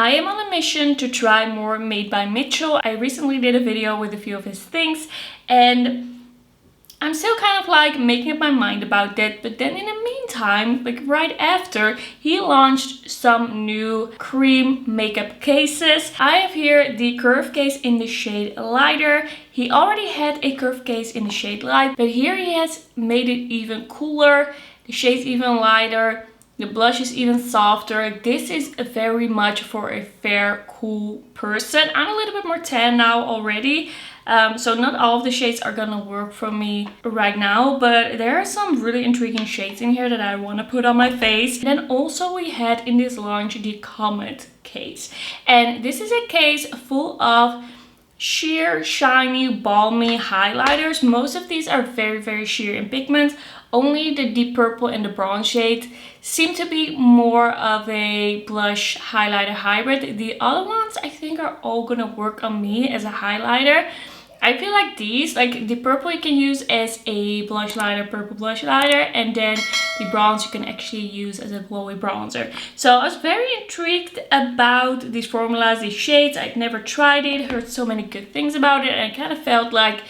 I am on a mission to try more Made by Mitchell. I recently did a video with a few of his things and I'm still kind of like making up my mind about that, but then in the meantime, like right after, he launched some new cream makeup cases. I have here the curve case in the shade Lighter. He already had a curve case in the shade Light, but here he has made it even cooler. The shade's even lighter. The blush is even softer. This is very much for a fair, cool person. I'm a little bit more tan now already. So not all of the shades are gonna work for me right now, but there are some really intriguing shades in here that I want to put on my face. And then also we had in this launch the Comet case. And this is a case full of sheer, shiny, balmy highlighters. Most of these are very, very sheer in pigment. Only the deep purple and the bronze shade seem to be more of a blush highlighter hybrid. The other ones I think are all gonna work on me as a highlighter. I feel like these, like the purple you can use as a blush liner, purple blush liner, and then the bronze you can actually use as a glowy bronzer. So I was very intrigued about these formulas, these shades. I'd never tried it, heard so many good things about it, and I kind of felt like,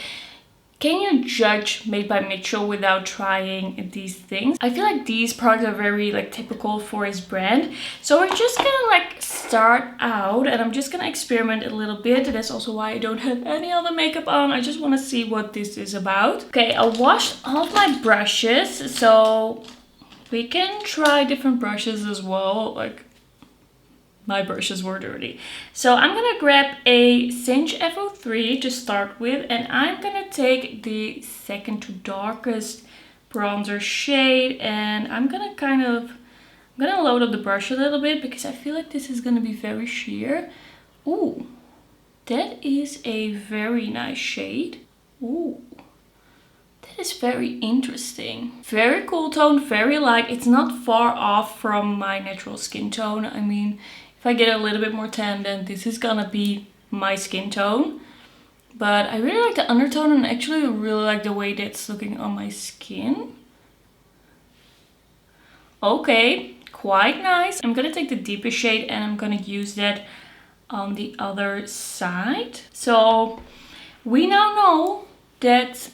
can you judge Made by Mitchell without trying these things? I feel like these products are very like typical for his brand. So we're just gonna like start out and I'm just gonna experiment a little bit. That's also why I don't have any other makeup on. I just want to see what this is about. Okay, I washed all of my brushes, so we can try different brushes as well. Like, my brushes were dirty. So I'm gonna grab a Singe FO3 to start with, and I'm gonna take the second to darkest bronzer shade, and I'm gonna load up the brush a little bit because I feel like this is gonna be very sheer. Ooh, that is a very nice shade. Ooh, that is very interesting. Very cool tone, very light. It's not far off from my natural skin tone. I mean, if I get a little bit more tan, then this is gonna be my skin tone. But I really like the undertone and actually really like the way that's looking on my skin. Okay, quite nice. I'm gonna take the deepest shade and I'm gonna use that on the other side. So we now know that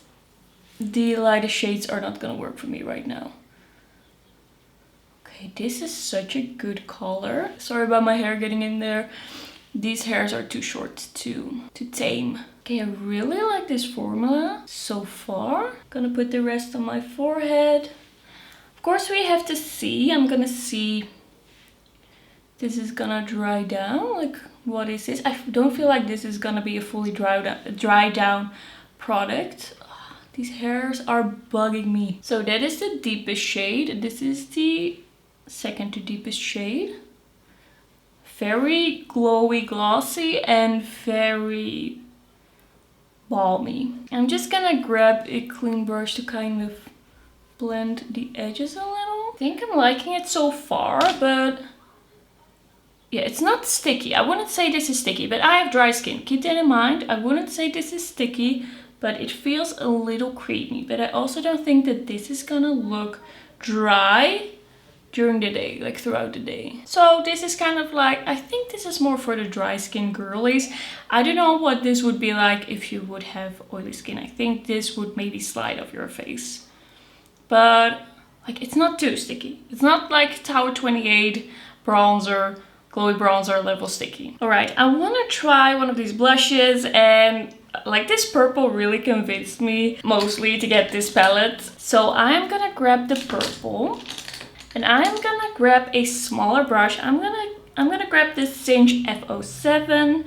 the lightest shades are not gonna work for me right now. Okay, this is such a good color. Sorry about my hair getting in there. These hairs are too short to tame. Okay, I really like this formula so far. Gonna put the rest on my forehead. Of course we have to see. I'm gonna see. This is gonna dry down. Like, what is this? I don't feel like this is gonna be a fully dry down product. These hairs are bugging me. So that is the deepest shade. This is the second to deepest shade. Very glowy, glossy, and very balmy. I'm just gonna grab a clean brush to kind of blend the edges a little. I think I'm liking it so far, but yeah, it's not sticky. I wouldn't say this is sticky, but I have dry skin. Keep that in mind. I wouldn't say this is sticky, but it feels a little creamy. But I also don't think that this is gonna look dry during the day, like throughout the day. So this is kind of like, I think this is more for the dry skin girlies. I don't know what this would be like if you would have oily skin. I think this would maybe slide off your face. But like, it's not too sticky. It's not like Tower 28 bronzer, glowy bronzer level sticky. All right, I want to try one of these blushes, and like this purple really convinced me mostly to get this palette. So I'm gonna grab the purple. And I'm gonna grab a smaller brush. I'm gonna grab this Singe FO7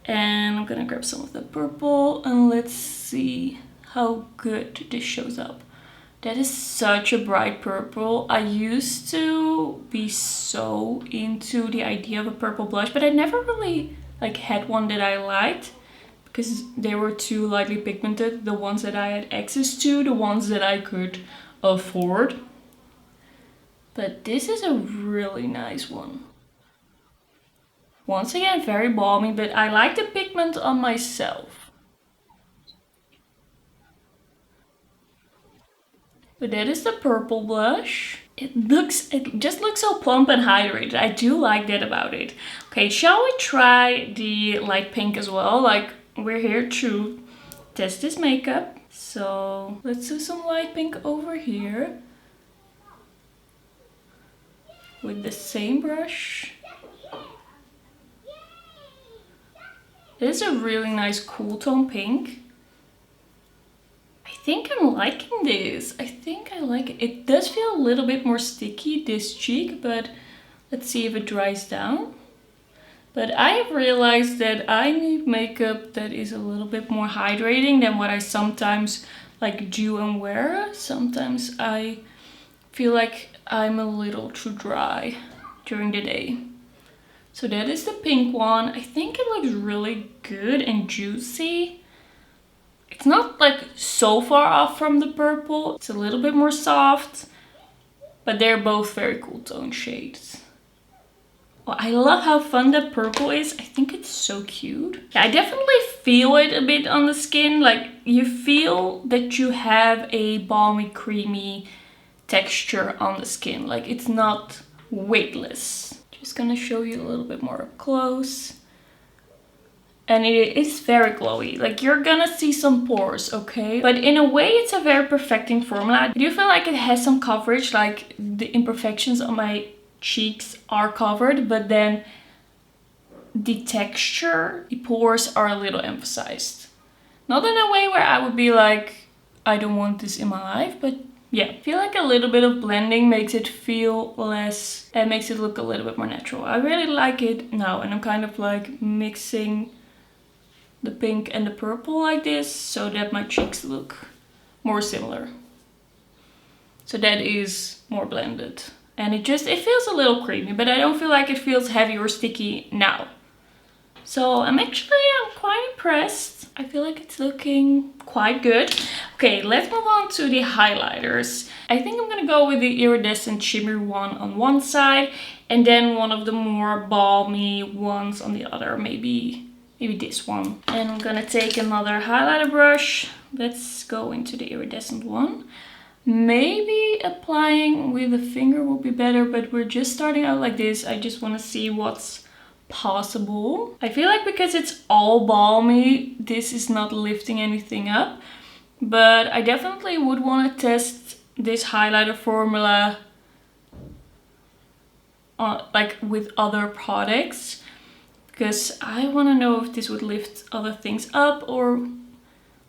and I'm gonna grab some of the purple and let's see how good this shows up. That is such a bright purple. I used to be so into the idea of a purple blush, but I never really like had one that I liked because they were too lightly pigmented. The ones that I had access to, the ones that I could afford. But this is a really nice one. Once again, very balmy, but I like the pigment on myself. But that is the purple blush. it just looks so plump and hydrated. I do like that about it. Okay, shall we try the light pink as well? Like, we're here to test this makeup. So let's do some light pink over here with the same brush. This is a really nice cool tone pink. I think I'm liking this. I think I like it. It does feel a little bit more sticky, this cheek, but let's see if it dries down. But I have realized that I need makeup that is a little bit more hydrating than what I sometimes like do and wear. Sometimes I feel like I'm a little too dry during the day. So that is the pink one. I think it looks really good and juicy. It's not like so far off from the purple. It's a little bit more soft, but they're both very cool tone shades. Well, I love how fun that purple is. I think it's so cute. Yeah, I definitely feel it a bit on the skin. Like, you feel that you have a balmy, creamy texture on the skin. Like, it's not weightless. Just gonna show you a little bit more up close. And it is very glowy. Like, you're gonna see some pores, okay? But in a way, it's a very perfecting formula. I do feel like it has some coverage, like the imperfections on my cheeks are covered, but then the texture, the pores are a little emphasized. Not in a way where I would be like, I don't want this in my life, but yeah, I feel like a little bit of blending makes it feel less, and makes it look a little bit more natural. I really like it now, and I'm kind of like mixing the pink and the purple like this so that my cheeks look more similar. So that is more blended. And it feels a little creamy, but I don't feel like it feels heavy or sticky now. So I'm quite impressed. I feel like it's looking quite good. Okay, let's move on to the highlighters. I think I'm gonna go with the iridescent shimmer one on one side, and then one of the more balmy ones on the other, maybe this one. And I'm gonna take another highlighter brush. Let's go into the iridescent one. Maybe applying with a finger will be better, but we're just starting out like this. I just want to see what's possible. I feel like because it's all balmy, this is not lifting anything up. But I definitely would want to test this highlighter formula like with other products, because I want to know if this would lift other things up or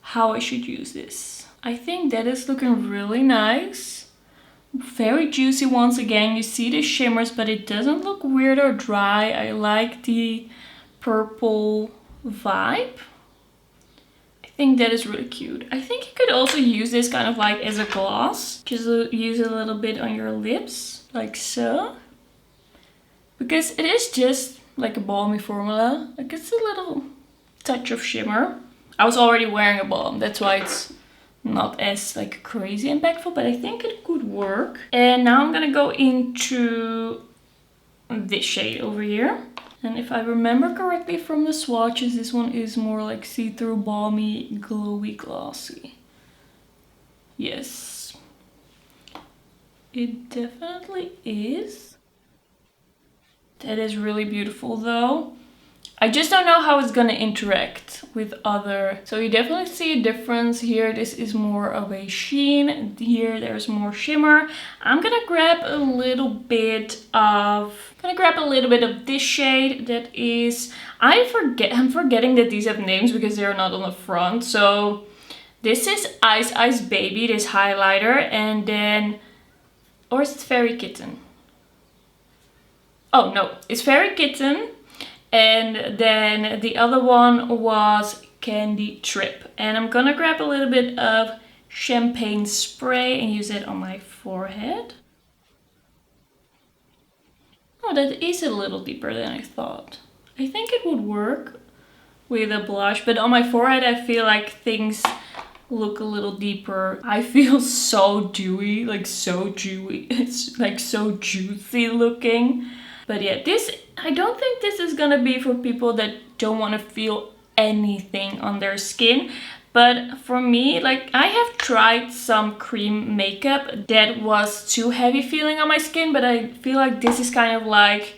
how I should use this. I think that is looking really nice. Very juicy once again. You see the shimmers, but it doesn't look weird or dry. I like the purple vibe. I think that is really cute. I think you could also use this kind of like as a gloss. Just use it a little bit on your lips, like so. Because it is just like a balmy formula. Like, it's a little touch of shimmer. I was already wearing a balm, that's why it's not as like crazy impactful, but I think it could work. And now I'm gonna go into this shade over here. And if I remember correctly from the swatches, this one is more like see-through, balmy, glowy, glossy. Yes, it definitely is. That is really beautiful though. I just don't know how it's gonna interact with other. So you definitely see a difference here. This is more of a sheen. Here there's more shimmer. I'm gonna grab a little bit of this shade that is, I'm forgetting that these have names because they're not on the front. So this is Ice Baby, this highlighter, and then, or is it Fairy Kitten? Oh no, it's Fairy Kitten. And then the other one was Candy Trip. And I'm gonna grab a little bit of champagne spray and use it on my forehead. Oh, that is a little deeper than I thought. I think it would work with a blush, but on my forehead I feel like things look a little deeper. I feel so dewy, like so dewy. It's like so juicy looking. But yeah, I don't think this is gonna be for people that don't want to feel anything on their skin. But for me, like, I have tried some cream makeup that was too heavy feeling on my skin, but I feel like this is kind of like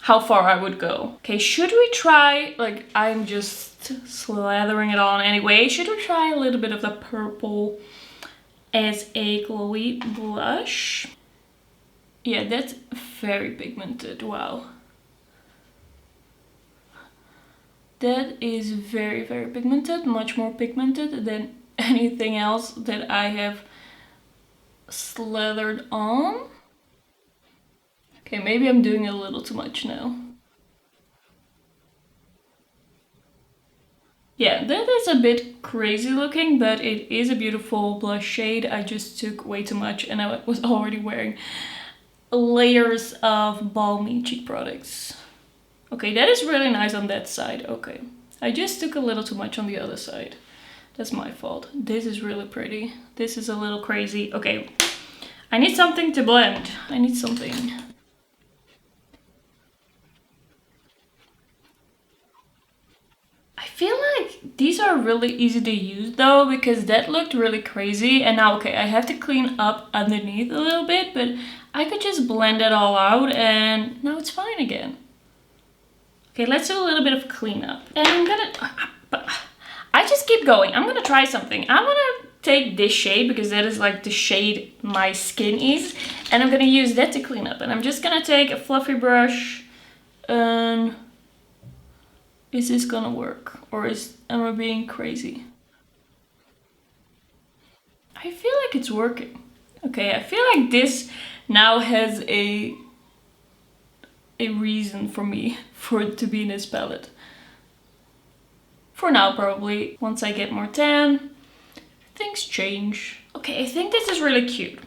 how far I would go. Okay, should we try, like, I'm just slathering it on anyway. Should we try a little bit of the purple as a glowy blush? Yeah, that's very pigmented, wow. That is very, very pigmented, much more pigmented than anything else that I have slathered on. Okay, maybe I'm doing a little too much now. Yeah, that is a bit crazy looking, but it is a beautiful blush shade. I just took way too much and I was already wearing layers of Balmy cheek products. Okay, that is really nice on that side. Okay, I just took a little too much on the other side. That's my fault. This is really pretty. This is a little crazy. Okay, I need something to blend. I need something. I feel like these are really easy to use though, because that looked really crazy. And now, okay, I have to clean up underneath a little bit, but I could just blend it all out and now it's fine again. Okay, let's do a little bit of cleanup. And I'm gonna, I just keep going. I'm gonna try something. I'm gonna take this shade because that is like the shade my skin is. And I'm gonna use that to clean up. And I'm just gonna take a fluffy brush and is this gonna work? Or am I being crazy? I feel like it's working. Okay, I feel like this now has a reason for me for it to be in this palette. For now, probably. Once I get more tan, things change. Okay, I think this is really cute.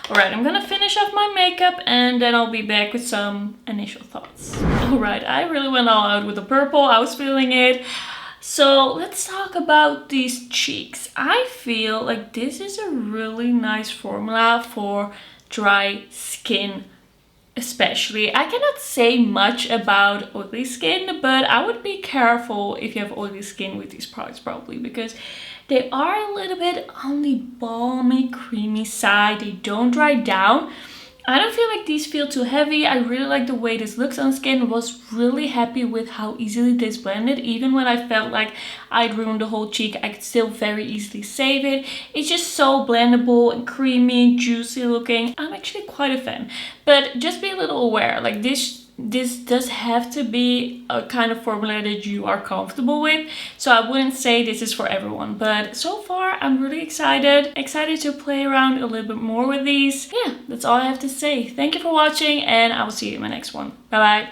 Alright, I'm gonna finish off my makeup and then I'll be back with some initial thoughts. Alright, I really went all out with the purple. I was feeling it. So let's talk about these cheeks. I feel like this is a really nice formula for dry skin especially. I cannot say much about oily skin, but I would be careful if you have oily skin with these products probably, because they are a little bit on the balmy, creamy side. They don't dry down. I don't feel like these feel too heavy. I really like the way this looks on skin. Was really happy with how easily this blended. Even when I felt like I'd ruined the whole cheek, I could still very easily save it. It's just so blendable and creamy, juicy looking. I'm actually quite a fan. But just be a little aware, like this does have to be a kind of formula that you are comfortable with. So I wouldn't say this is for everyone, but so far I'm really excited to play around a little bit more with these. Yeah, that's all I have to say. Thank you for watching and I will see you in my next one. Bye bye.